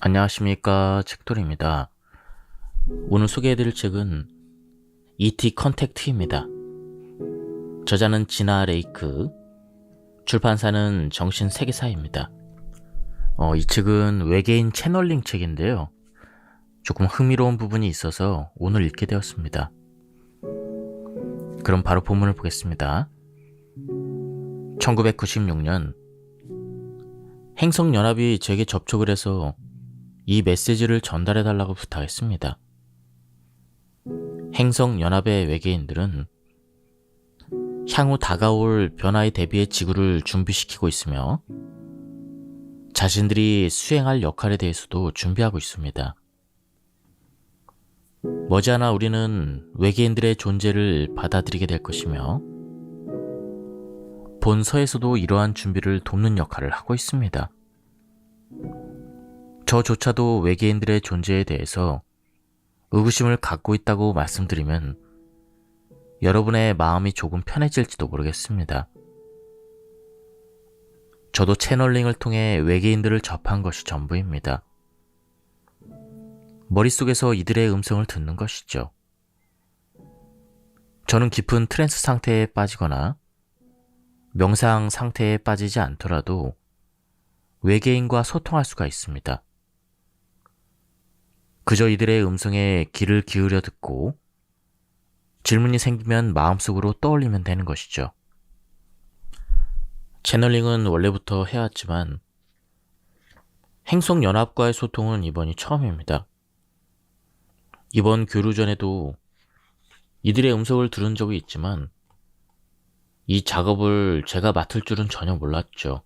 안녕하십니까, 책돌입니다. 오늘 소개해드릴 책은 E.T. 컨택트입니다. 저자는 지나 레이크, 출판사는 정신세계사입니다. 이 책은 외계인 채널링 책인데요. 조금 흥미로운 부분이 있어서 오늘 읽게 되었습니다. 그럼 바로 본문을 보겠습니다. 1996년 행성연합이 제게 접촉을 해서 이 메시지를 전달해달라고 부탁했습니다. 행성연합의 외계인들은 향후 다가올 변화에 대비해 지구를 준비시키고 있으며 자신들이 수행할 역할에 대해서도 준비하고 있습니다. 머지않아 우리는 외계인들의 존재를 받아들이게 될 것이며 본서에서도 이러한 준비를 돕는 역할을 하고 있습니다. 저조차도 외계인들의 존재에 대해서 의구심을 갖고 있다고 말씀드리면 여러분의 마음이 조금 편해질지도 모르겠습니다. 저도 채널링을 통해 외계인들을 접한 것이 전부입니다. 머릿속에서 이들의 음성을 듣는 것이죠. 저는 깊은 트랜스 상태에 빠지거나 명상 상태에 빠지지 않더라도 외계인과 소통할 수가 있습니다. 그저 이들의 음성에 귀를 기울여 듣고 질문이 생기면 마음속으로 떠올리면 되는 것이죠. 채널링은 원래부터 해왔지만 행성연합과의 소통은 이번이 처음입니다. 이번 교류 전에도 이들의 음성을 들은 적이 있지만 이 작업을 제가 맡을 줄은 전혀 몰랐죠.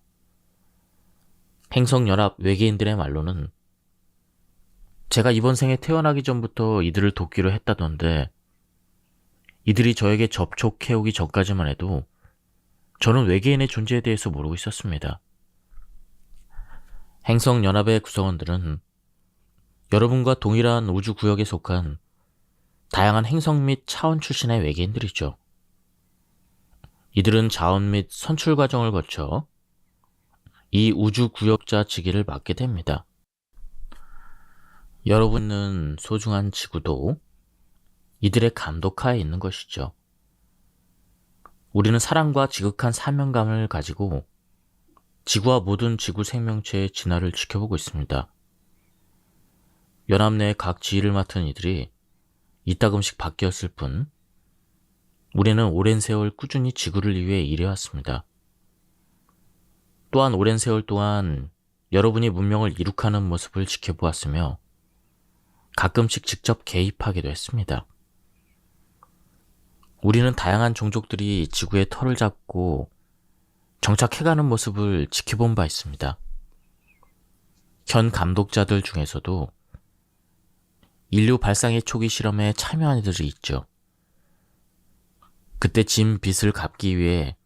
행성연합 외계인들의 말로는 제가 이번 생에 태어나기 전부터 이들을 돕기로 했다던데 이들이 저에게 접촉해오기 전까지만 해도 저는 외계인의 존재에 대해서 모르고 있었습니다. 행성연합의 구성원들은 여러분과 동일한 우주구역에 속한 다양한 행성 및 차원 출신의 외계인들이죠. 이들은 자원 및 선출 과정을 거쳐 이 우주구역자 직위를 맡게 됩니다. 여러분은 소중한 지구도 이들의 감독하에 있는 것이죠. 우리는 사랑과 지극한 사명감을 가지고 지구와 모든 지구 생명체의 진화를 지켜보고 있습니다. 연합 내 각 지위를 맡은 이들이 이따금씩 바뀌었을 뿐 우리는 오랜 세월 꾸준히 지구를 위해 일해왔습니다. 또한 오랜 세월 동안 여러분이 문명을 이룩하는 모습을 지켜보았으며 가끔씩 직접 개입하기도 했습니다. 우리는 다양한 종족들이 지구의 털을 잡고 정착해가는 모습을 지켜본 바 있습니다. 현 감독자들 중에서도 인류 발상의 초기 실험에 참여한 이들이 있죠. 그때 진 빚을 갚기 위해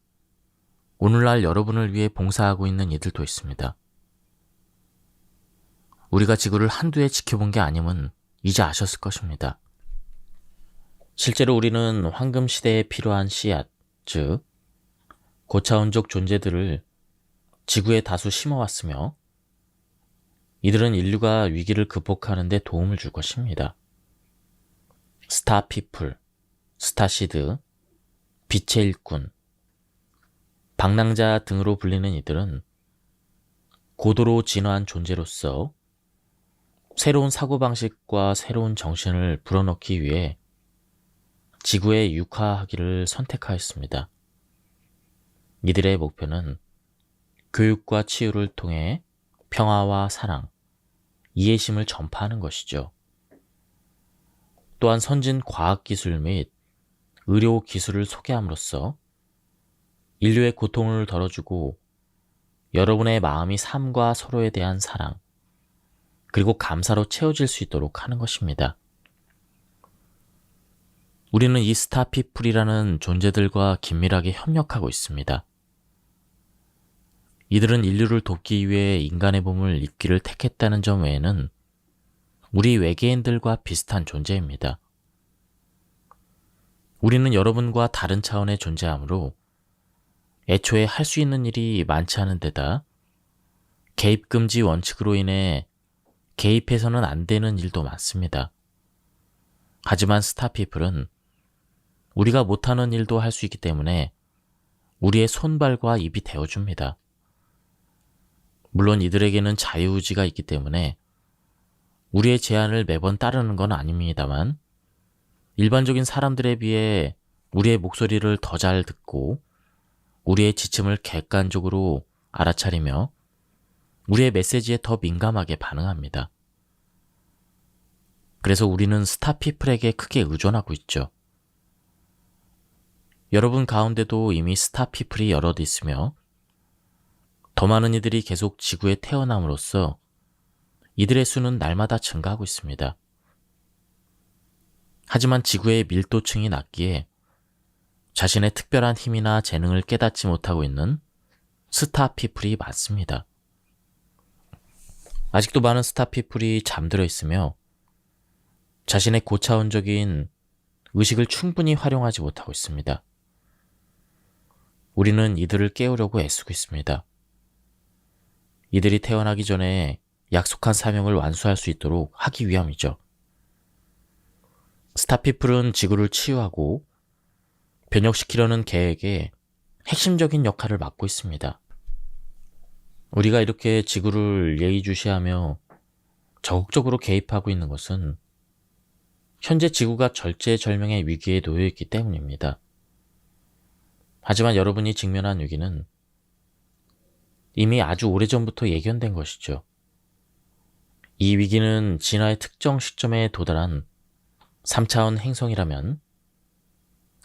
오늘날 여러분을 위해 봉사하고 있는 이들도 있습니다. 우리가 지구를 한두 해 지켜본 게 아님은 이제 아셨을 것입니다. 실제로 우리는 황금 시대에 필요한 씨앗, 즉 고차원적 존재들을 지구에 다수 심어왔으며 이들은 인류가 위기를 극복하는 데 도움을 줄 것입니다. 스타피플, 스타시드, 빛의 일꾼, 방랑자 등으로 불리는 이들은 고도로 진화한 존재로서 새로운 사고방식과 새로운 정신을 불어넣기 위해 지구에 육화하기를 선택하였습니다. 이들의 목표는 교육과 치유를 통해 평화와 사랑, 이해심을 전파하는 것이죠. 또한 선진 과학기술 및 의료기술을 소개함으로써 인류의 고통을 덜어주고 여러분의 마음이 삶과 서로에 대한 사랑, 그리고 감사로 채워질 수 있도록 하는 것입니다. 우리는 이 스타피플이라는 존재들과 긴밀하게 협력하고 있습니다. 이들은 인류를 돕기 위해 인간의 몸을 입기를 택했다는 점 외에는 우리 외계인들과 비슷한 존재입니다. 우리는 여러분과 다른 차원의 존재하므로 애초에 할 수 있는 일이 많지 않은 데다 개입금지 원칙으로 인해 개입해서는 안 되는 일도 많습니다. 하지만 스타피플은 우리가 못하는 일도 할 수 있기 때문에 우리의 손발과 입이 되어줍니다. 물론 이들에게는 자유의지가 있기 때문에 우리의 제안을 매번 따르는 건 아닙니다만 일반적인 사람들에 비해 우리의 목소리를 더 잘 듣고 우리의 지침을 객관적으로 알아차리며 우리의 메시지에 더 민감하게 반응합니다. 그래서 우리는 스타피플에게 크게 의존하고 있죠. 여러분 가운데도 이미 스타피플이 여럿 있으며 더 많은 이들이 계속 지구에 태어남으로써 이들의 수는 날마다 증가하고 있습니다. 하지만 지구의 밀도층이 낮기에 자신의 특별한 힘이나 재능을 깨닫지 못하고 있는 스타피플이 많습니다. 아직도 많은 스타피플이 잠들어 있으며 자신의 고차원적인 의식을 충분히 활용하지 못하고 있습니다. 우리는 이들을 깨우려고 애쓰고 있습니다. 이들이 태어나기 전에 약속한 사명을 완수할 수 있도록 하기 위함이죠. 스타피플은 지구를 치유하고 변혁시키려는 계획에 핵심적인 역할을 맡고 있습니다. 우리가 이렇게 지구를 예의주시하며 적극적으로 개입하고 있는 것은 현재 지구가 절제절명의 위기에 놓여 있기 때문입니다. 하지만 여러분이 직면한 위기는 이미 아주 오래전부터 예견된 것이죠. 이 위기는 진화의 특정 시점에 도달한 3차원 행성이라면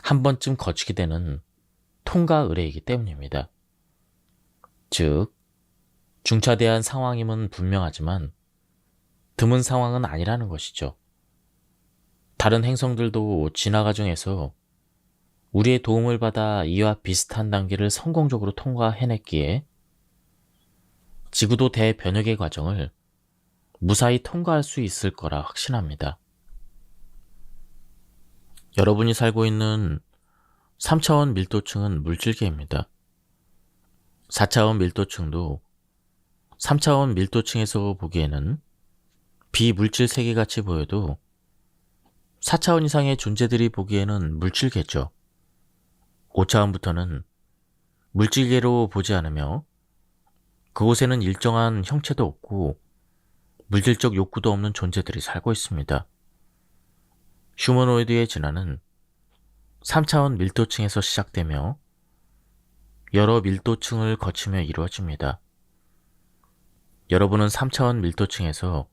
한 번쯤 거치게 되는 통과 의례이기 때문입니다. 즉, 중차대한 상황임은 분명하지만 드문 상황은 아니라는 것이죠. 다른 행성들도 진화 과정에서 우리의 도움을 받아 이와 비슷한 단계를 성공적으로 통과해냈기에 지구도 대변혁의 과정을 무사히 통과할 수 있을 거라 확신합니다. 여러분이 살고 있는 3차원 밀도층은 물질계입니다. 4차원 밀도층도 3차원 밀도층에서 보기에는 비물질 세계같이 보여도 4차원 이상의 존재들이 보기에는 물질계죠. 5차원부터는 물질계로 보지 않으며 그곳에는 일정한 형체도 없고 물질적 욕구도 없는 존재들이 살고 있습니다. 휴머노이드의 진화는 3차원 밀도층에서 시작되며 여러 밀도층을 거치며 이루어집니다. 여러분은 3차원 밀도층에서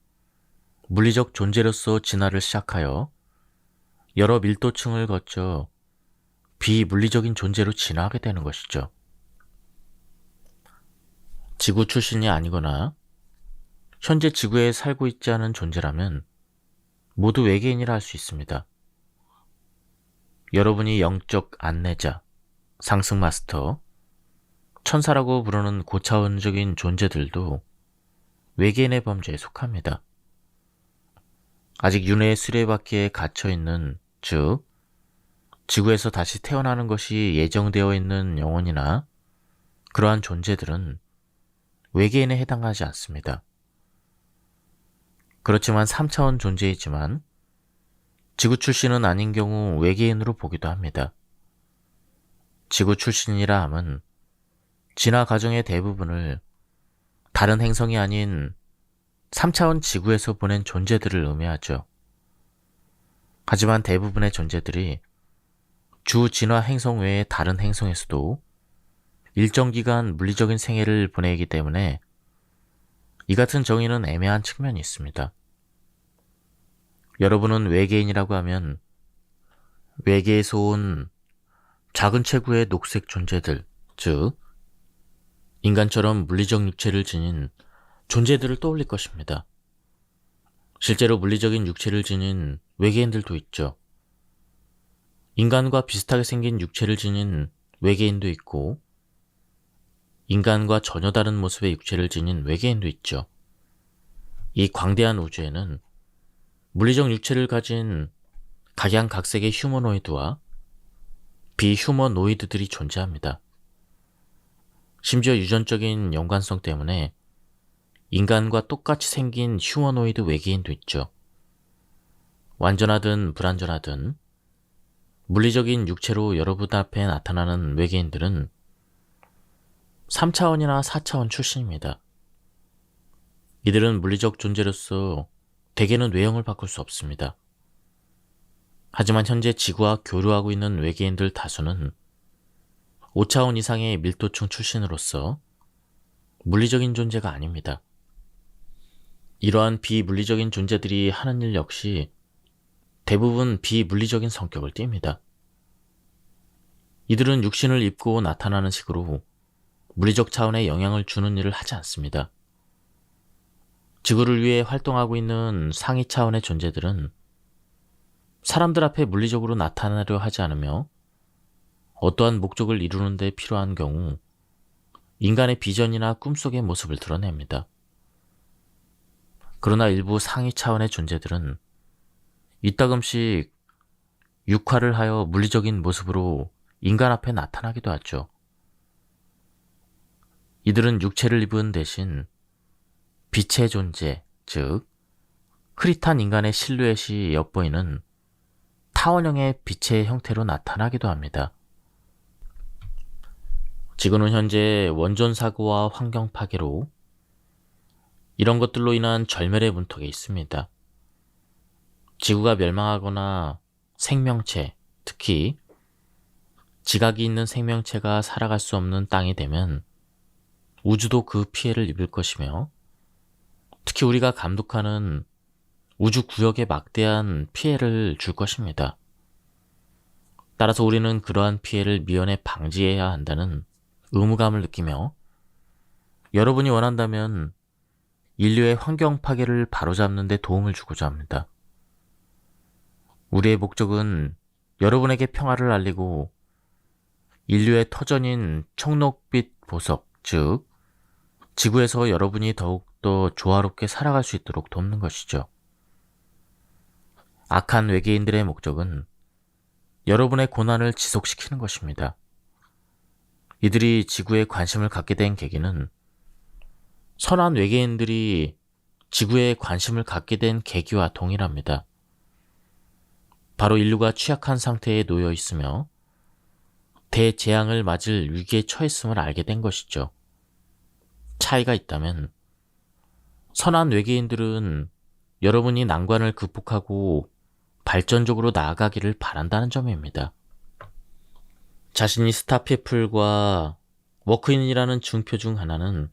물리적 존재로서 진화를 시작하여 여러 밀도층을 거쳐 비물리적인 존재로 진화하게 되는 것이죠. 지구 출신이 아니거나 현재 지구에 살고 있지 않은 존재라면 모두 외계인이라 할 수 있습니다. 여러분이 영적 안내자, 상승 마스터, 천사라고 부르는 고차원적인 존재들도 외계인의 범죄에 속합니다. 아직 윤회의 수레바퀴에 갇혀있는, 즉 지구에서 다시 태어나는 것이 예정되어 있는 영혼이나 그러한 존재들은 외계인에 해당하지 않습니다. 그렇지만 3차원 존재이지만 지구 출신은 아닌 경우 외계인으로 보기도 합니다. 지구 출신이라 함은 진화 과정의 대부분을 다른 행성이 아닌 3차원 지구에서 보낸 존재들을 의미하죠. 하지만 대부분의 존재들이 주 진화 행성 외의 다른 행성에서도 일정 기간 물리적인 생애를 보내기 때문에 이 같은 정의는 애매한 측면이 있습니다. 여러분은 외계인이라고 하면 외계에서 온 작은 체구의 녹색 존재들, 즉 인간처럼 물리적 육체를 지닌 존재들을 떠올릴 것입니다. 실제로 물리적인 육체를 지닌 외계인들도 있죠. 인간과 비슷하게 생긴 육체를 지닌 외계인도 있고 인간과 전혀 다른 모습의 육체를 지닌 외계인도 있죠. 이 광대한 우주에는 물리적 육체를 가진 각양각색의 휴머노이드와 비휴머노이드들이 존재합니다. 심지어 유전적인 연관성 때문에 인간과 똑같이 생긴 휴머노이드 외계인도 있죠. 완전하든 불완전하든 물리적인 육체로 여러분 앞에 나타나는 외계인들은 3차원이나 4차원 출신입니다. 이들은 물리적 존재로서 대개는 외형을 바꿀 수 없습니다. 하지만 현재 지구와 교류하고 있는 외계인들 다수는 5차원 이상의 밀도층 출신으로서 물리적인 존재가 아닙니다. 이러한 비물리적인 존재들이 하는 일 역시 대부분 비물리적인 성격을 띱니다. 이들은 육신을 입고 나타나는 식으로 물리적 차원에 영향을 주는 일을 하지 않습니다. 지구를 위해 활동하고 있는 상위 차원의 존재들은 사람들 앞에 물리적으로 나타나려 하지 않으며 어떠한 목적을 이루는 데 필요한 경우 인간의 비전이나 꿈속의 모습을 드러냅니다. 그러나 일부 상위 차원의 존재들은 이따금씩 육화를 하여 물리적인 모습으로 인간 앞에 나타나기도 하죠. 이들은 육체를 입은 대신 빛의 존재, 즉 흐릿한 인간의 실루엣이 엿보이는 타원형의 빛의 형태로 나타나기도 합니다. 지구는 현재 원전 사고와 환경 파괴로 이런 것들로 인한 절멸의 문턱에 있습니다. 지구가 멸망하거나 생명체, 특히 지각이 있는 생명체가 살아갈 수 없는 땅이 되면 우주도 그 피해를 입을 것이며 특히 우리가 감독하는 우주 구역에 막대한 피해를 줄 것입니다. 따라서 우리는 그러한 피해를 미연에 방지해야 한다는 의무감을 느끼며 여러분이 원한다면 인류의 환경 파괴를 바로잡는 데 도움을 주고자 합니다. 우리의 목적은 여러분에게 평화를 알리고 인류의 터전인 청록빛 보석, 즉 지구에서 여러분이 더욱더 조화롭게 살아갈 수 있도록 돕는 것이죠. 악한 외계인들의 목적은 여러분의 고난을 지속시키는 것입니다. 이들이 지구에 관심을 갖게 된 계기는 선한 외계인들이 지구에 관심을 갖게 된 계기와 동일합니다. 바로 인류가 취약한 상태에 놓여 있으며 대재앙을 맞을 위기에 처했음을 알게 된 것이죠. 차이가 있다면 선한 외계인들은 여러분이 난관을 극복하고 발전적으로 나아가기를 바란다는 점입니다. 자신이 스타피플과 워크인이라는 증표 중 하나는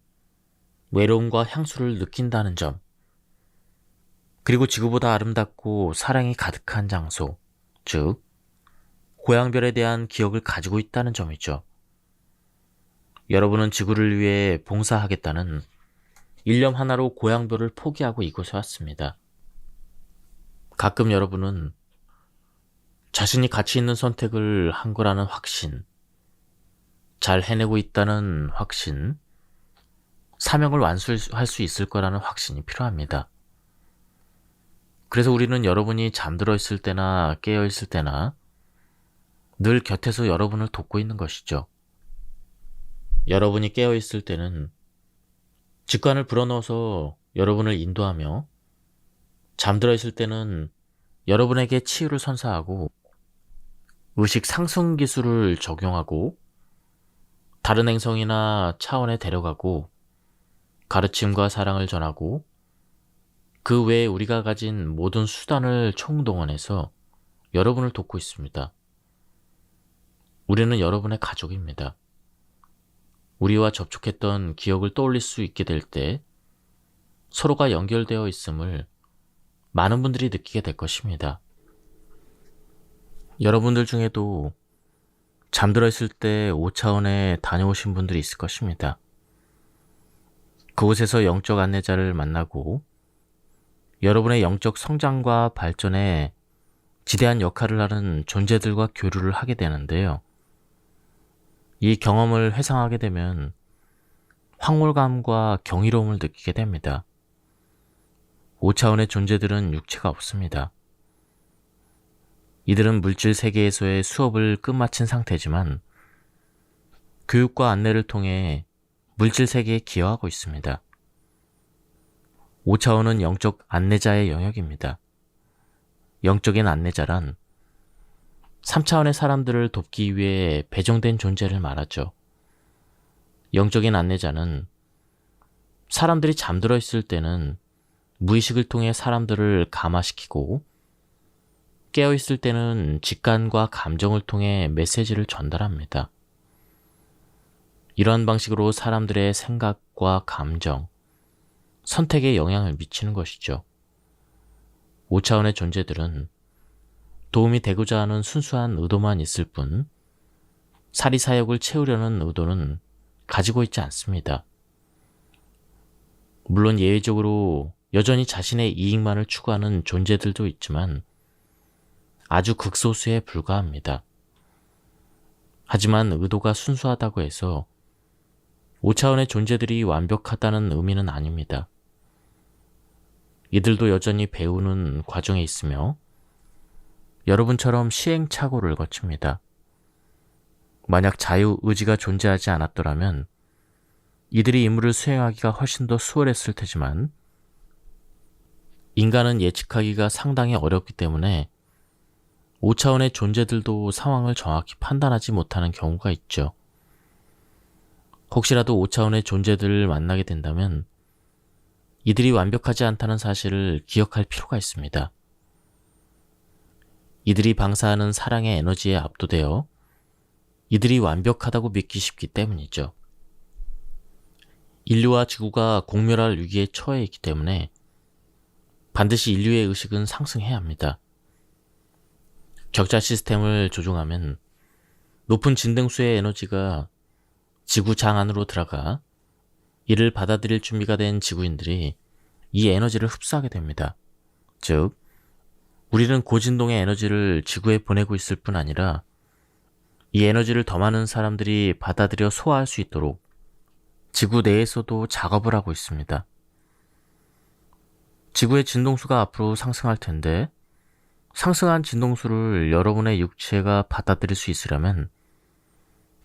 외로움과 향수를 느낀다는 점, 그리고 지구보다 아름답고 사랑이 가득한 장소, 즉 고향별에 대한 기억을 가지고 있다는 점이죠. 여러분은 지구를 위해 봉사하겠다는 일념 하나로 고향별을 포기하고 이곳에 왔습니다. 가끔 여러분은 자신이 가치 있는 선택을 한 거라는 확신, 잘 해내고 있다는 확신, 사명을 완수할 수 있을 거라는 확신이 필요합니다. 그래서 우리는 여러분이 잠들어 있을 때나 깨어 있을 때나 늘 곁에서 여러분을 돕고 있는 것이죠. 여러분이 깨어 있을 때는 직관을 불어넣어서 여러분을 인도하며 잠들어 있을 때는 여러분에게 치유를 선사하고 의식 상승 기술을 적용하고 다른 행성이나 차원에 데려가고 가르침과 사랑을 전하고 그 외에 우리가 가진 모든 수단을 총동원해서 여러분을 돕고 있습니다. 우리는 여러분의 가족입니다. 우리와 접촉했던 기억을 떠올릴 수 있게 될 때 서로가 연결되어 있음을 많은 분들이 느끼게 될 것입니다. 여러분들 중에도 잠들어 있을 때 5차원에 다녀오신 분들이 있을 것입니다. 그곳에서 영적 안내자를 만나고 여러분의 영적 성장과 발전에 지대한 역할을 하는 존재들과 교류를 하게 되는데요. 이 경험을 회상하게 되면 황홀감과 경이로움을 느끼게 됩니다. 5차원의 존재들은 육체가 없습니다. 이들은 물질 세계에서의 수업을 끝마친 상태지만 교육과 안내를 통해 물질 세계에 기여하고 있습니다. 5차원은 영적 안내자의 영역입니다. 영적인 안내자란 3차원의 사람들을 돕기 위해 배정된 존재를 말하죠. 영적인 안내자는 사람들이 잠들어 있을 때는 무의식을 통해 사람들을 감화시키고 깨어 있을 때는 직관과 감정을 통해 메시지를 전달합니다. 이러한 방식으로 사람들의 생각과 감정, 선택에 영향을 미치는 것이죠. 5차원의 존재들은 도움이 되고자 하는 순수한 의도만 있을 뿐 사리사욕을 채우려는 의도는 가지고 있지 않습니다. 물론 예외적으로 여전히 자신의 이익만을 추구하는 존재들도 있지만 아주 극소수에 불과합니다. 하지만 의도가 순수하다고 해서 5차원의 존재들이 완벽하다는 의미는 아닙니다. 이들도 여전히 배우는 과정에 있으며 여러분처럼 시행착오를 거칩니다. 만약 자유의지가 존재하지 않았더라면 이들이 임무를 수행하기가 훨씬 더 수월했을 테지만 인간은 예측하기가 상당히 어렵기 때문에 5차원의 존재들도 상황을 정확히 판단하지 못하는 경우가 있죠. 혹시라도 5차원의 존재들을 만나게 된다면 이들이 완벽하지 않다는 사실을 기억할 필요가 있습니다. 이들이 방사하는 사랑의 에너지에 압도되어 이들이 완벽하다고 믿기 쉽기 때문이죠. 인류와 지구가 공멸할 위기에 처해 있기 때문에 반드시 인류의 의식은 상승해야 합니다. 격자 시스템을 조종하면 높은 진동수의 에너지가 지구 장 안으로 들어가 이를 받아들일 준비가 된 지구인들이 이 에너지를 흡수하게 됩니다. 즉, 우리는 고진동의 에너지를 지구에 보내고 있을 뿐 아니라 이 에너지를 더 많은 사람들이 받아들여 소화할 수 있도록 지구 내에서도 작업을 하고 있습니다. 지구의 진동수가 앞으로 상승할 텐데 상승한 진동수를 여러분의 육체가 받아들일 수 있으려면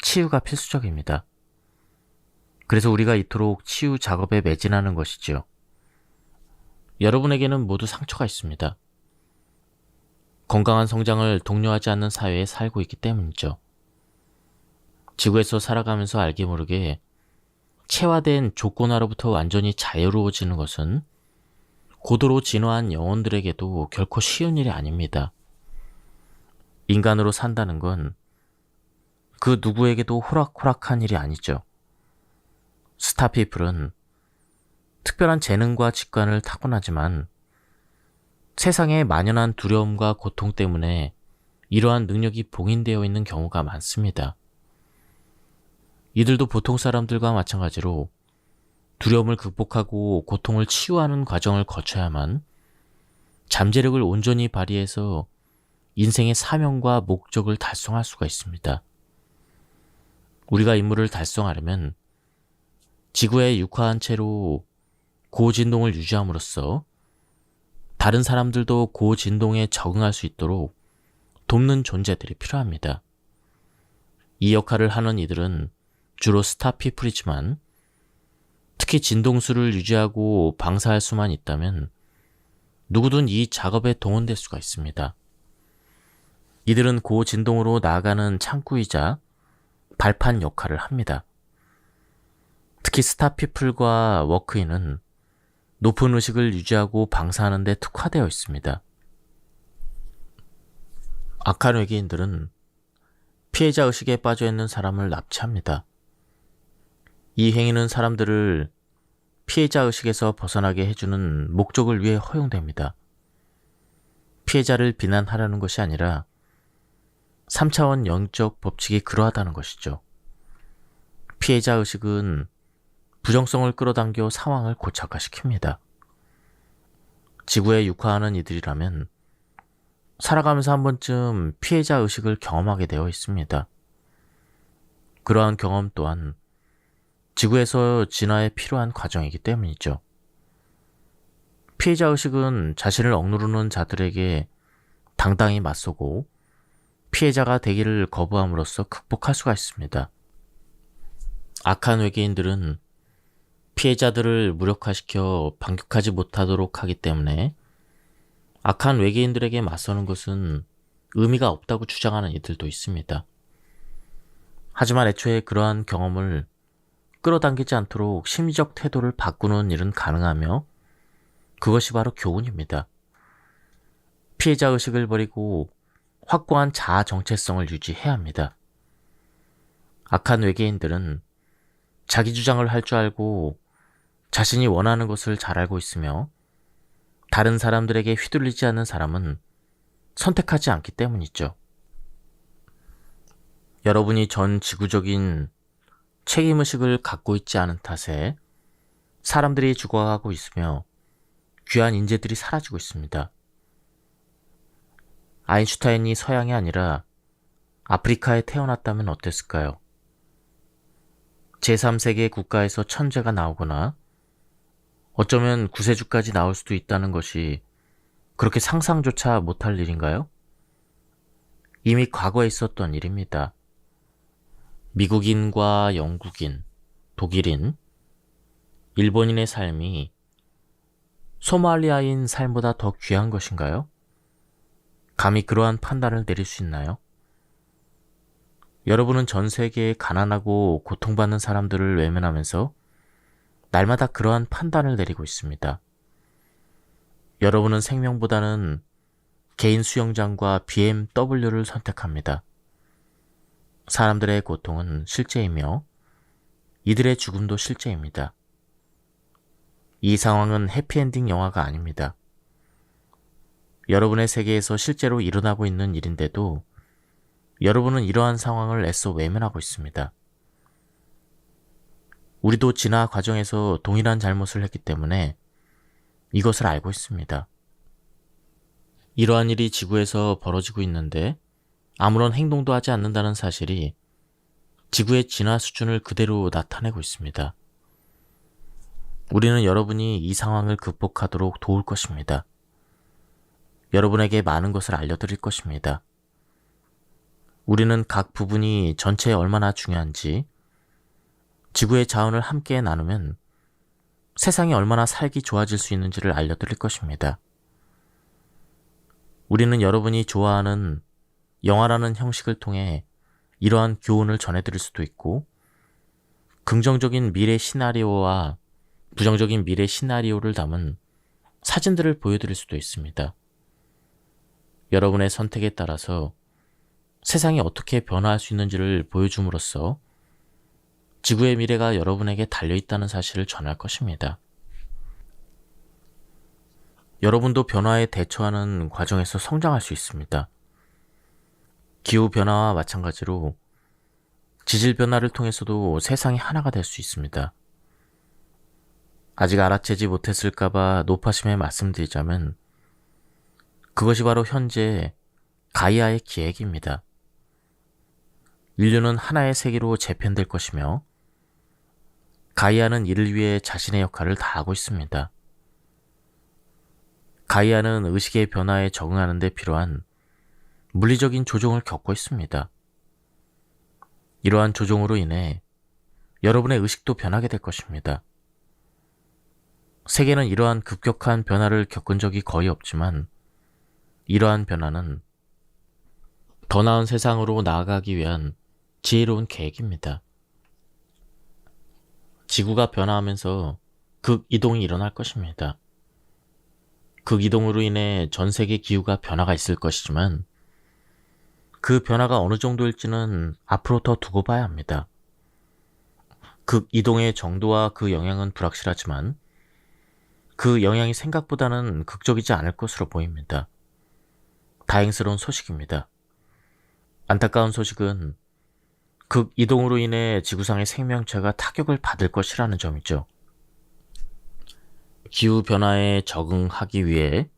치유가 필수적입니다. 그래서 우리가 이토록 치유 작업에 매진하는 것이지요. 여러분에게는 모두 상처가 있습니다. 건강한 성장을 독려하지 않는 사회에 살고 있기 때문이죠. 지구에서 살아가면서 알게 모르게 체화된 조건화로부터 완전히 자유로워지는 것은 고도로 진화한 영혼들에게도 결코 쉬운 일이 아닙니다. 인간으로 산다는 건 그 누구에게도 호락호락한 일이 아니죠. 스타피플은 특별한 재능과 직관을 타고나지만 세상에 만연한 두려움과 고통 때문에 이러한 능력이 봉인되어 있는 경우가 많습니다. 이들도 보통 사람들과 마찬가지로 두려움을 극복하고 고통을 치유하는 과정을 거쳐야만 잠재력을 온전히 발휘해서 인생의 사명과 목적을 달성할 수가 있습니다. 우리가 임무를 달성하려면 지구에 육화한 채로 고진동을 유지함으로써 다른 사람들도 고진동에 적응할 수 있도록 돕는 존재들이 필요합니다. 이 역할을 하는 이들은 주로 스타피플이지만 특히 진동수를 유지하고 방사할 수만 있다면 누구든 이 작업에 동원될 수가 있습니다. 이들은 고진동으로 나아가는 창구이자 발판 역할을 합니다. 특히 스타피플과 워크인은 높은 의식을 유지하고 방사하는 데 특화되어 있습니다. 악한 외계인들은 피해자 의식에 빠져있는 사람을 납치합니다. 이 행위는 사람들을 피해자 의식에서 벗어나게 해주는 목적을 위해 허용됩니다. 피해자를 비난하려는 것이 아니라 3차원 영적 법칙이 그러하다는 것이죠. 피해자 의식은 부정성을 끌어당겨 상황을 고착화시킵니다. 지구에 육화하는 이들이라면 살아가면서 한 번쯤 피해자 의식을 경험하게 되어 있습니다. 그러한 경험 또한 지구에서 진화에 필요한 과정이기 때문이죠. 피해자 의식은 자신을 억누르는 자들에게 당당히 맞서고 피해자가 되기를 거부함으로써 극복할 수가 있습니다. 악한 외계인들은 피해자들을 무력화시켜 반격하지 못하도록 하기 때문에 악한 외계인들에게 맞서는 것은 의미가 없다고 주장하는 이들도 있습니다. 하지만 애초에 그러한 경험을 끌어당기지 않도록 심리적 태도를 바꾸는 일은 가능하며 그것이 바로 교훈입니다. 피해자 의식을 버리고 확고한 자아 정체성을 유지해야 합니다. 악한 외계인들은 자기 주장을 할 줄 알고 자신이 원하는 것을 잘 알고 있으며 다른 사람들에게 휘둘리지 않는 사람은 선택하지 않기 때문이죠. 여러분이 전 지구적인 책임의식을 갖고 있지 않은 탓에 사람들이 죽어가고 있으며 귀한 인재들이 사라지고 있습니다. 아인슈타인이 서양이 아니라 아프리카에 태어났다면 어땠을까요? 제3세계 국가에서 천재가 나오거나 어쩌면 구세주까지 나올 수도 있다는 것이 그렇게 상상조차 못할 일인가요? 이미 과거에 있었던 일입니다. 미국인과 영국인, 독일인, 일본인의 삶이 소말리아인 삶보다 더 귀한 것인가요? 감히 그러한 판단을 내릴 수 있나요? 여러분은 전 세계에 가난하고 고통받는 사람들을 외면하면서 날마다 그러한 판단을 내리고 있습니다. 여러분은 생명보다는 개인 수영장과 BMW를 선택합니다. 사람들의 고통은 실제이며 이들의 죽음도 실제입니다. 이 상황은 해피엔딩 영화가 아닙니다. 여러분의 세계에서 실제로 일어나고 있는 일인데도 여러분은 이러한 상황을 애써 외면하고 있습니다. 우리도 진화 과정에서 동일한 잘못을 했기 때문에 이것을 알고 있습니다. 이러한 일이 지구에서 벌어지고 있는데 아무런 행동도 하지 않는다는 사실이 지구의 진화 수준을 그대로 나타내고 있습니다. 우리는 여러분이 이 상황을 극복하도록 도울 것입니다. 여러분에게 많은 것을 알려드릴 것입니다. 우리는 각 부분이 전체에 얼마나 중요한지, 지구의 자원을 함께 나누면 세상이 얼마나 살기 좋아질 수 있는지를 알려드릴 것입니다. 우리는 여러분이 좋아하는 영화라는 형식을 통해 이러한 교훈을 전해드릴 수도 있고, 긍정적인 미래 시나리오와 부정적인 미래 시나리오를 담은 사진들을 보여드릴 수도 있습니다. 여러분의 선택에 따라서 세상이 어떻게 변화할 수 있는지를 보여줌으로써 지구의 미래가 여러분에게 달려있다는 사실을 전할 것입니다. 여러분도 변화에 대처하는 과정에서 성장할 수 있습니다. 기후변화와 마찬가지로 지질변화를 통해서도 세상이 하나가 될 수 있습니다. 아직 알아채지 못했을까봐 노파심에 말씀드리자면 그것이 바로 현재 가이아의 기획입니다. 인류는 하나의 세계로 재편될 것이며 가이아는 이를 위해 자신의 역할을 다하고 있습니다. 가이아는 의식의 변화에 적응하는 데 필요한 물리적인 조종을 겪고 있습니다. 이러한 조종으로 인해 여러분의 의식도 변하게 될 것입니다. 세계는 이러한 급격한 변화를 겪은 적이 거의 없지만 이러한 변화는 더 나은 세상으로 나아가기 위한 지혜로운 계획입니다. 지구가 변화하면서 극이동이 일어날 것입니다. 극이동으로 인해 전 세계 기후가 변화가 있을 것이지만 그 변화가 어느 정도일지는 앞으로 더 두고 봐야 합니다. 극이동의 정도와 그 영향은 불확실하지만 그 영향이 생각보다는 극적이지 않을 것으로 보입니다. 다행스러운 소식입니다. 안타까운 소식은 극이동으로 인해 지구상의 생명체가 타격을 받을 것이라는 점이죠. 기후변화에 적응하기 위해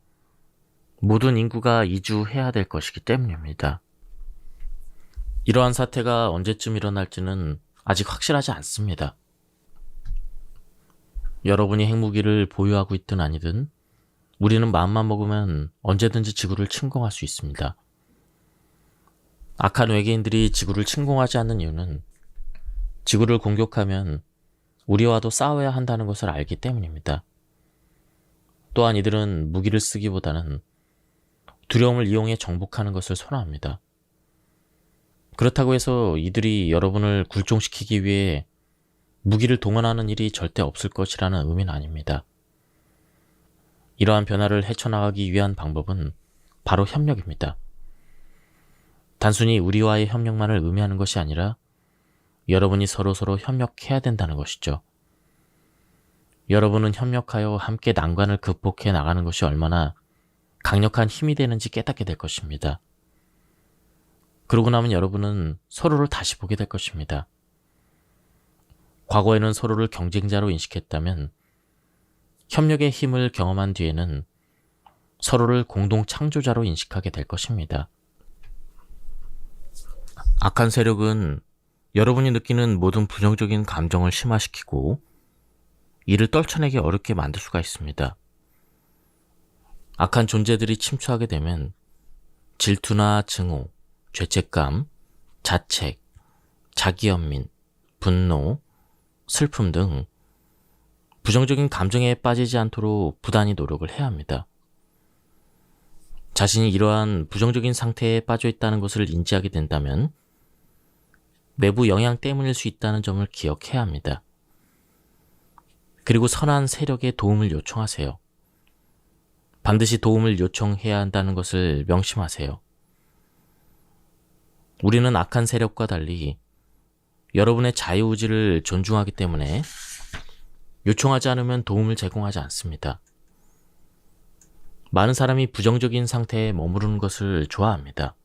모든 인구가 이주해야 될 것이기 때문입니다. 이러한 사태가 언제쯤 일어날지는 아직 확실하지 않습니다. 여러분이 핵무기를 보유하고 있든 아니든 우리는 마음만 먹으면 언제든지 지구를 침공할 수 있습니다. 악한 외계인들이 지구를 침공하지 않는 이유는 지구를 공격하면 우리와도 싸워야 한다는 것을 알기 때문입니다. 또한 이들은 무기를 쓰기보다는 두려움을 이용해 정복하는 것을 선호합니다. 그렇다고 해서 이들이 여러분을 굴종시키기 위해 무기를 동원하는 일이 절대 없을 것이라는 의미는 아닙니다. 이러한 변화를 헤쳐나가기 위한 방법은 바로 협력입니다. 단순히 우리와의 협력만을 의미하는 것이 아니라 여러분이 서로서로 협력해야 된다는 것이죠. 여러분은 협력하여 함께 난관을 극복해 나가는 것이 얼마나 강력한 힘이 되는지 깨닫게 될 것입니다. 그러고 나면 여러분은 서로를 다시 보게 될 것입니다. 과거에는 서로를 경쟁자로 인식했다면 협력의 힘을 경험한 뒤에는 서로를 공동 창조자로 인식하게 될 것입니다. 악한 세력은 여러분이 느끼는 모든 부정적인 감정을 심화시키고 이를 떨쳐내기 어렵게 만들 수가 있습니다. 악한 존재들이 침투하게 되면 질투나 증오, 죄책감, 자책, 자기연민, 분노, 슬픔 등 부정적인 감정에 빠지지 않도록 부단히 노력을 해야 합니다. 자신이 이러한 부정적인 상태에 빠져 있다는 것을 인지하게 된다면 외부 영향 때문일 수 있다는 점을 기억해야 합니다. 그리고 선한 세력의 도움을 요청하세요. 반드시 도움을 요청해야 한다는 것을 명심하세요. 우리는 악한 세력과 달리 여러분의 자유의지를 존중하기 때문에 요청하지 않으면 도움을 제공하지 않습니다. 많은 사람이 부정적인 상태에 머무르는 것을 좋아합니다.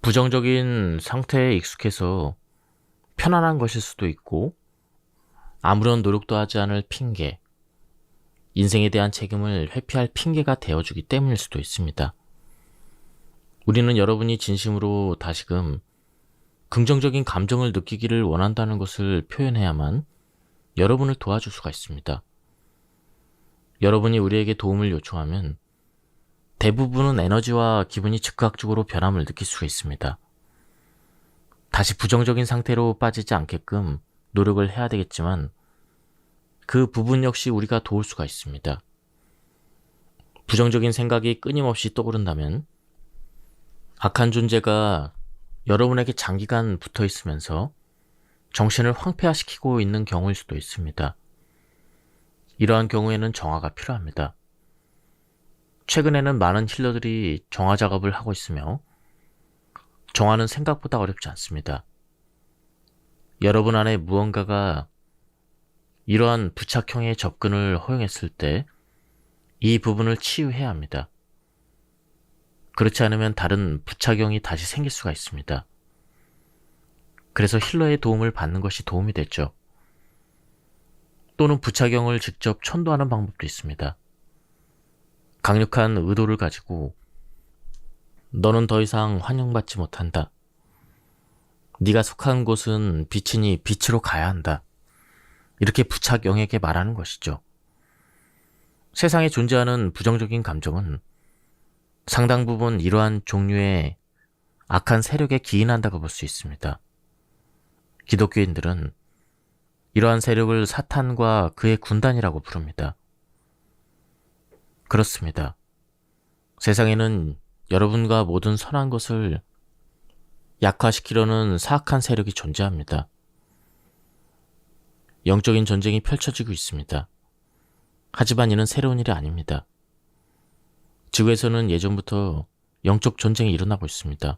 부정적인 상태에 익숙해서 편안한 것일 수도 있고 아무런 노력도 하지 않을 핑계, 인생에 대한 책임을 회피할 핑계가 되어주기 때문일 수도 있습니다. 우리는 여러분이 진심으로 다시금 긍정적인 감정을 느끼기를 원한다는 것을 표현해야만 여러분을 도와줄 수가 있습니다. 여러분이 우리에게 도움을 요청하면 대부분은 에너지와 기분이 즉각적으로 변함을 느낄 수가 있습니다. 다시 부정적인 상태로 빠지지 않게끔 노력을 해야 되겠지만 그 부분 역시 우리가 도울 수가 있습니다. 부정적인 생각이 끊임없이 떠오른다면 악한 존재가 여러분에게 장기간 붙어 있으면서 정신을 황폐화시키고 있는 경우일 수도 있습니다. 이러한 경우에는 정화가 필요합니다. 최근에는 많은 힐러들이 정화 작업을 하고 있으며 정화는 생각보다 어렵지 않습니다. 여러분 안에 무언가가 이러한 부착형의 접근을 허용했을 때 이 부분을 치유해야 합니다. 그렇지 않으면 다른 부착형이 다시 생길 수가 있습니다. 그래서 힐러의 도움을 받는 것이 도움이 됐죠. 또는 부착형을 직접 천도하는 방법도 있습니다. 강력한 의도를 가지고 너는 더 이상 환영받지 못한다. 네가 속한 곳은 빛이니 빛으로 가야 한다. 이렇게 부착형에게 말하는 것이죠. 세상에 존재하는 부정적인 감정은 상당 부분 이러한 종류의 악한 세력에 기인한다고 볼 수 있습니다. 기독교인들은 이러한 세력을 사탄과 그의 군단이라고 부릅니다. 그렇습니다. 세상에는 여러분과 모든 선한 것을 약화시키려는 사악한 세력이 존재합니다. 영적인 전쟁이 펼쳐지고 있습니다. 하지만 이는 새로운 일이 아닙니다. 지구에서는 예전부터 영적 전쟁이 일어나고 있습니다.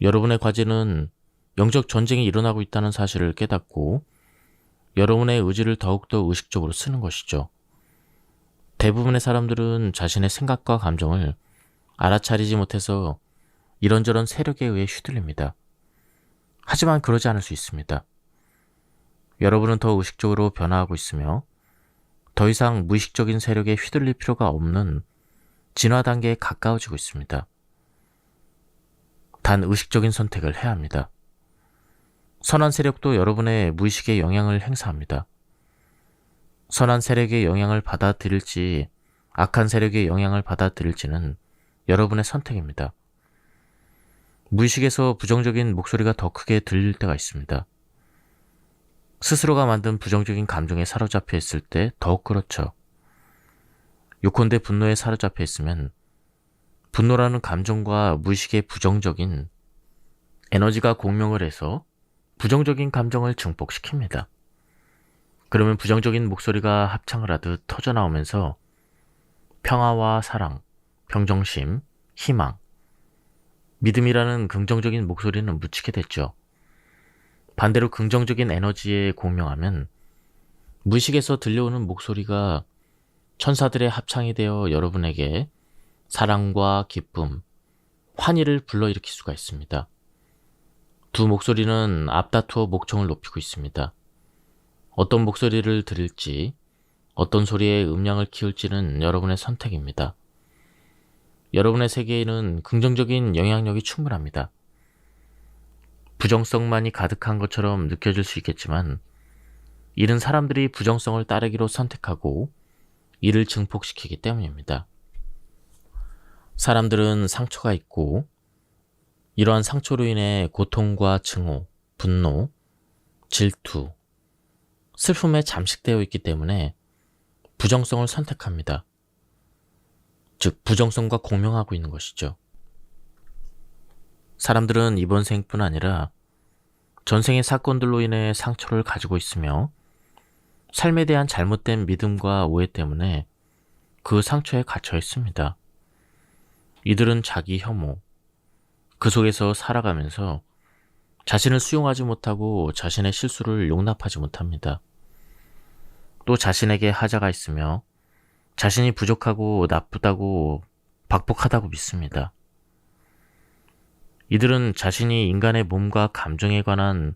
여러분의 과제는 영적 전쟁이 일어나고 있다는 사실을 깨닫고 여러분의 의지를 더욱더 의식적으로 쓰는 것이죠. 대부분의 사람들은 자신의 생각과 감정을 알아차리지 못해서 이런저런 세력에 의해 휘둘립니다. 하지만 그러지 않을 수 있습니다. 여러분은 더 의식적으로 변화하고 있으며 더 이상 무의식적인 세력에 휘둘릴 필요가 없는 진화 단계에 가까워지고 있습니다. 단 의식적인 선택을 해야 합니다. 선한 세력도 여러분의 무의식에 영향을 행사합니다. 선한 세력의 영향을 받아들일지 악한 세력의 영향을 받아들일지는 여러분의 선택입니다. 무의식에서 부정적인 목소리가 더 크게 들릴 때가 있습니다. 스스로가 만든 부정적인 감정에 사로잡혀 있을 때 더욱 그렇죠. 요컨대 분노에 사로잡혀 있으면 분노라는 감정과 무의식의 부정적인 에너지가 공명을 해서 부정적인 감정을 증폭시킵니다. 그러면 부정적인 목소리가 합창을 하듯 터져나오면서 평화와 사랑, 평정심, 희망, 믿음이라는 긍정적인 목소리는 묻히게 됐죠. 반대로 긍정적인 에너지에 공명하면 무의식에서 들려오는 목소리가 천사들의 합창이 되어 여러분에게 사랑과 기쁨, 환희를 불러일으킬 수가 있습니다. 두 목소리는 앞다투어 목청을 높이고 있습니다. 어떤 목소리를 들을지, 어떤 소리의 음량을 키울지는 여러분의 선택입니다. 여러분의 세계에는 긍정적인 영향력이 충분합니다. 부정성만이 가득한 것처럼 느껴질 수 있겠지만 이는 사람들이 부정성을 따르기로 선택하고 이를 증폭시키기 때문입니다. 사람들은 상처가 있고 이러한 상처로 인해 고통과 증오, 분노, 질투, 슬픔에 잠식되어 있기 때문에 부정성을 선택합니다. 즉, 부정성과 공명하고 있는 것이죠. 사람들은 이번 생뿐 아니라 전생의 사건들로 인해 상처를 가지고 있으며 삶에 대한 잘못된 믿음과 오해 때문에 그 상처에 갇혀 있습니다. 이들은 자기 혐오, 그 속에서 살아가면서 자신을 수용하지 못하고 자신의 실수를 용납하지 못합니다. 또 자신에게 하자가 있으며 자신이 부족하고 나쁘다고 박복하다고 믿습니다. 이들은 자신이 인간의 몸과 감정에 관한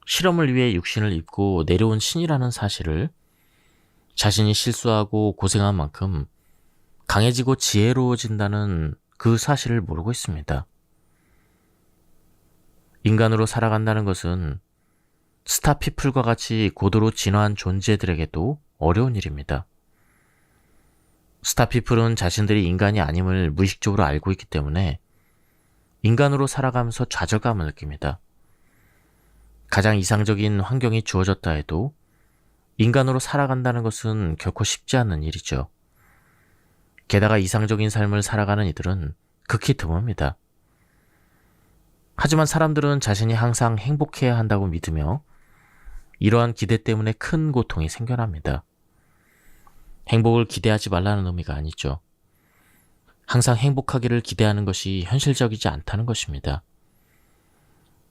실험을 위해 육신을 입고 내려온 신이라는 사실을 자신이 실수하고 고생한 만큼 강해지고 지혜로워진다는 그 사실을 모르고 있습니다. 인간으로 살아간다는 것은 스타피플과 같이 고도로 진화한 존재들에게도 어려운 일입니다. 스타피플은 자신들이 인간이 아님을 무의식적으로 알고 있기 때문에 인간으로 살아가면서 좌절감을 느낍니다. 가장 이상적인 환경이 주어졌다 해도 인간으로 살아간다는 것은 결코 쉽지 않은 일이죠. 게다가 이상적인 삶을 살아가는 이들은 극히 드뭅니다. 하지만 사람들은 자신이 항상 행복해야 한다고 믿으며 이러한 기대 때문에 큰 고통이 생겨납니다. 행복을 기대하지 말라는 의미가 아니죠. 항상 행복하기를 기대하는 것이 현실적이지 않다는 것입니다.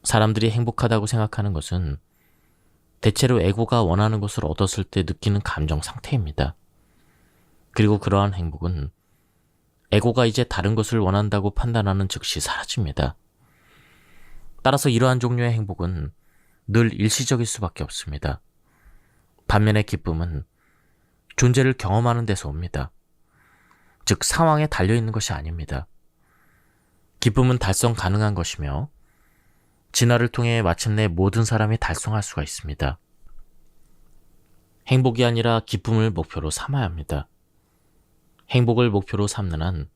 사람들이 행복하다고 생각하는 것은 대체로 에고가 원하는 것을 얻었을 때 느끼는 감정 상태입니다. 그리고 그러한 행복은 에고가 이제 다른 것을 원한다고 판단하는 즉시 사라집니다. 따라서 이러한 종류의 행복은 늘 일시적일 수밖에 없습니다. 반면에 기쁨은 존재를 경험하는 데서 옵니다. 즉 상황에 달려있는 것이 아닙니다. 기쁨은 달성 가능한 것이며 진화를 통해 마침내 모든 사람이 달성할 수가 있습니다. 행복이 아니라 기쁨을 목표로 삼아야 합니다. 행복을 목표로 삼는 한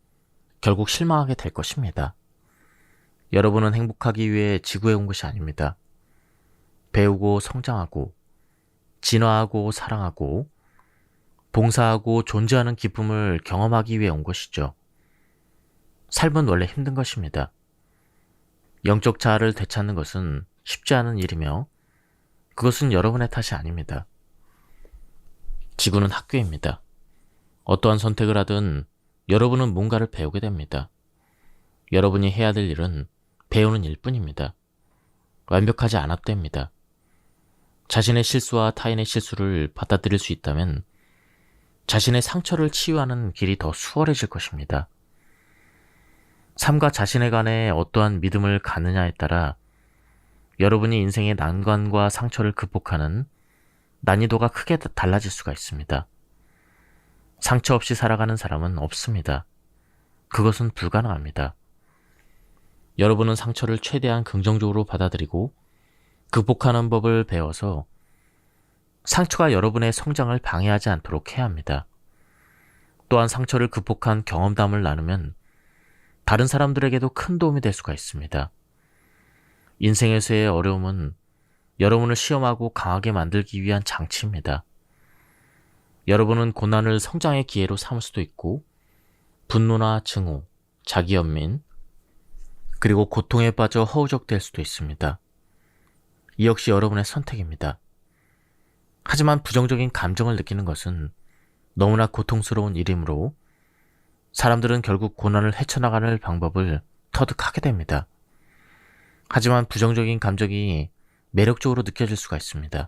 결국 실망하게 될 것입니다. 여러분은 행복하기 위해 지구에 온 것이 아닙니다. 배우고 성장하고 진화하고 사랑하고 봉사하고 존재하는 기쁨을 경험하기 위해 온 것이죠. 삶은 원래 힘든 것입니다. 영적 자아를 되찾는 것은 쉽지 않은 일이며 그것은 여러분의 탓이 아닙니다. 지구는 학교입니다. 어떠한 선택을 하든 여러분은 뭔가를 배우게 됩니다. 여러분이 해야 될 일은 배우는 일뿐입니다. 완벽하지 않아도 됩니다. 자신의 실수와 타인의 실수를 받아들일 수 있다면 자신의 상처를 치유하는 길이 더 수월해질 것입니다. 삶과 자신에 관해 어떠한 믿음을 갖느냐에 따라 여러분이 인생의 난관과 상처를 극복하는 난이도가 크게 달라질 수가 있습니다. 상처 없이 살아가는 사람은 없습니다. 그것은 불가능합니다. 여러분은 상처를 최대한 긍정적으로 받아들이고 극복하는 법을 배워서 상처가 여러분의 성장을 방해하지 않도록 해야 합니다. 또한 상처를 극복한 경험담을 나누면 다른 사람들에게도 큰 도움이 될 수가 있습니다. 인생에서의 어려움은 여러분을 시험하고 강하게 만들기 위한 장치입니다. 여러분은 고난을 성장의 기회로 삼을 수도 있고 분노나 증오, 자기연민, 그리고 고통에 빠져 허우적될 수도 있습니다. 이 역시 여러분의 선택입니다. 하지만 부정적인 감정을 느끼는 것은 너무나 고통스러운 일이므로 사람들은 결국 고난을 헤쳐나가는 방법을 터득하게 됩니다. 하지만 부정적인 감정이 매력적으로 느껴질 수가 있습니다.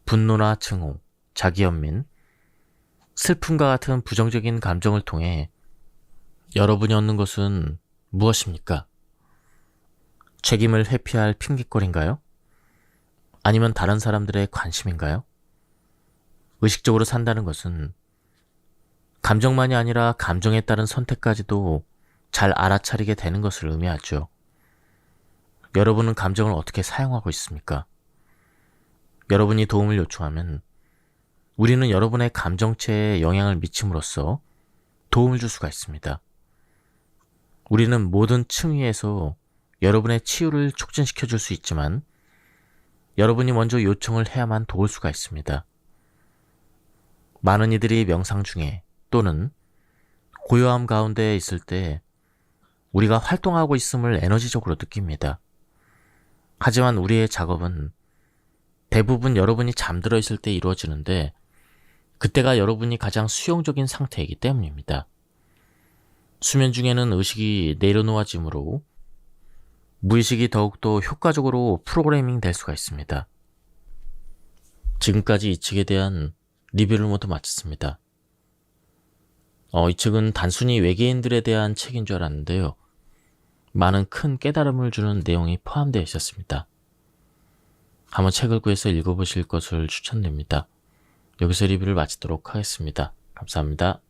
분노나 증오, 자기연민, 슬픔과 같은 부정적인 감정을 통해 여러분이 얻는 것은 무엇입니까? 책임을 회피할 핑계거리인가요? 아니면 다른 사람들의 관심인가요? 의식적으로 산다는 것은 감정만이 아니라 감정에 따른 선택까지도 잘 알아차리게 되는 것을 의미하죠. 여러분은 감정을 어떻게 사용하고 있습니까? 여러분이 도움을 요청하면 우리는 여러분의 감정체에 영향을 미침으로써 도움을 줄 수가 있습니다. 우리는 모든 층위에서 여러분의 치유를 촉진시켜 줄 수 있지만 여러분이 먼저 요청을 해야만 도울 수가 있습니다. 많은 이들이 명상 중에 또는 고요함 가운데 있을 때 우리가 활동하고 있음을 에너지적으로 느낍니다. 하지만 우리의 작업은 대부분 여러분이 잠들어 있을 때 이루어지는데 그때가 여러분이 가장 수용적인 상태이기 때문입니다. 수면 중에는 의식이 내려놓아지므로 무의식이 더욱더 효과적으로 프로그래밍 될 수가 있습니다. 지금까지 이 책에 대한 리뷰를 모두 마쳤습니다. 이 책은 단순히 외계인들에 대한 책인 줄 알았는데요. 많은 큰 깨달음을 주는 내용이 포함되어 있었습니다. 한번 책을 구해서 읽어보실 것을 추천드립니다. 여기서 리뷰를 마치도록 하겠습니다. 감사합니다.